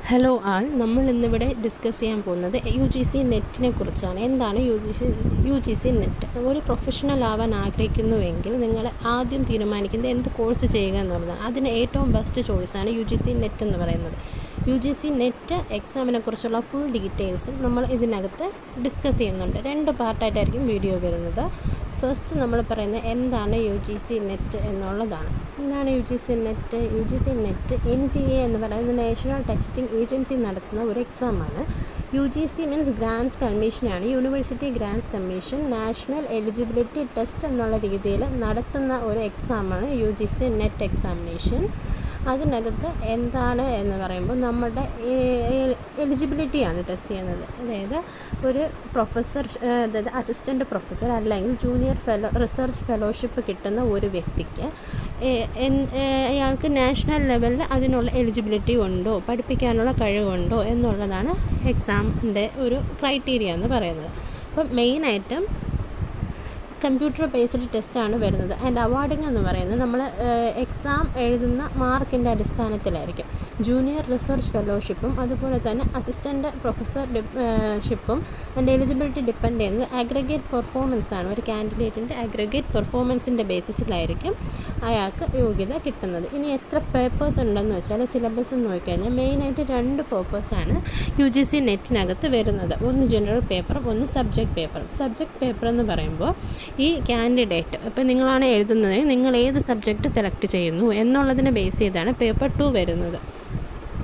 Hello ആൾ, നമ്മൾ ഇന്നിവിടെ discuss ചെയ്യാൻ പോകുന്നത് UGC നെറ്റിനെ കുറിച്ചാണ്. എന്താണ് UGC നെറ്റ്? ഒരു പ്രൊഫഷണൽ ആവാൻ ആഗ്രഹിക്കുന്നുവെങ്കിൽ നിങ്ങൾ ആദ്യം തീരുമാനിക്കുന്നത് എന്ത് കോഴ്സ് ചെയ്യുക എന്നുള്ളതാണ്. അതിന് ഏറ്റവും ബെസ്റ്റ് ചോയ്സാണ് UGC നെറ്റ് എന്ന് പറയുന്നത്. UGC നെറ്റ് എക്സാമിനെ കുറിച്ചുള്ള ഫുൾ ഡീറ്റെയിൽസും നമ്മൾ ഇതിനകത്ത് ഡിസ്കസ് ചെയ്യുന്നുണ്ട്. 2 പാർട്ടായിട്ടായിരിക്കും വീഡിയോ വരുന്നത്. ഫസ്റ്റ് നമ്മൾ പറയുന്നത് എന്താണ് UGC നെറ്റ് എന്നുള്ളതാണ്. എന്താണ് UGC net? UGC net NTA എന്ന് പറയുന്നത് നാഷണൽ ടെസ്റ്റിംഗ് ഏജൻസി നടത്തുന്ന ഒരു എക്സാമാണ്. UGC മീൻസ് ഗ്രാൻഡ്സ് കമ്മീഷനാണ്. University grants commission national eligibility test എന്നുള്ള രീതിയിൽ നടത്തുന്ന ഒരു എക്സാമാണ് UGC നെറ്റ് എക്സാമിനേഷൻ. അതിനകത്ത് എന്താണ് എന്ന് പറയുമ്പോൾ നമ്മുടെ എലിജിബിലിറ്റിയാണ് ടെസ്റ്റ് ചെയ്യുന്നത്. അതായത് ഒരു പ്രൊഫസർ, അതായത് അസിസ്റ്റൻ്റ് പ്രൊഫസർ അല്ലെങ്കിൽ ജൂനിയർ റിസർച്ച് ഫെലോഷിപ്പ് കിട്ടുന്ന ഒരു വ്യക്തിക്ക് അയാൾക്ക് നാഷണൽ ലെവലിൽ അതിനുള്ള എലിജിബിലിറ്റി ഉണ്ടോ, പഠിപ്പിക്കാനുള്ള കഴിവുണ്ടോ എന്നുള്ളതാണ് എക്സാമിൻ്റെ ഒരു ക്രൈറ്റീരിയ എന്ന് പറയുന്നത്. അപ്പം മെയിനായിട്ടും കമ്പ്യൂട്ടർ ബേസ്ഡ് ടെസ്റ്റാണ് വരുന്നത്. ആൻഡ് അവാർഡിംഗ് എന്ന് പറയുന്നത് നമ്മൾ എക്സാം എഴുതുന്ന മാർക്കിൻ്റെ അടിസ്ഥാനത്തിലായിരിക്കും. ജൂനിയർ റിസർച്ച് ഫെലോഷിപ്പും അതുപോലെ തന്നെ അസിസ്റ്റൻ്റ് പ്രൊഫസർഷിപ്പും അതിൻ്റെ എലിജിബിലിറ്റി ഡിപ്പെൻഡ് ചെയ്യുന്നത് അഗ്രഗേറ്റ് പെർഫോമൻസ് ആണ്. ഒരു കാൻഡിഡേറ്റിൻ്റെ അഗ്രഗേറ്റ് പെർഫോമൻസിൻ്റെ ബേസിസിലായിരിക്കും അയാൾക്ക് യോഗ്യത കിട്ടുന്നത്. ഇനി എത്ര പേപ്പേഴ്സ് ഉണ്ടെന്ന് വെച്ചാൽ സിലബസ് എന്ന് നോക്കിക്കഴിഞ്ഞാൽ മെയിനായിട്ട് 2 പേപ്പേഴ്സാണ് UGC നെറ്റിനകത്ത് വരുന്നത്. ഒന്ന് ജനറൽ പേപ്പറും ഒന്ന് സബ്ജക്റ്റ് പേപ്പറും. സബ്ജക്റ്റ് പേപ്പർ എന്ന് പറയുമ്പോൾ ഈ കാൻഡിഡേറ്റ്, ഇപ്പോൾ നിങ്ങളാണ് എഴുതുന്നത്, നിങ്ങൾ ഏത് സബ്ജക്റ്റ് സെലക്ട് ചെയ്യുന്നു എന്നുള്ളതിനെ ബേസ് ചെയ്താണ് പേപ്പർ 2 വരുന്നത്.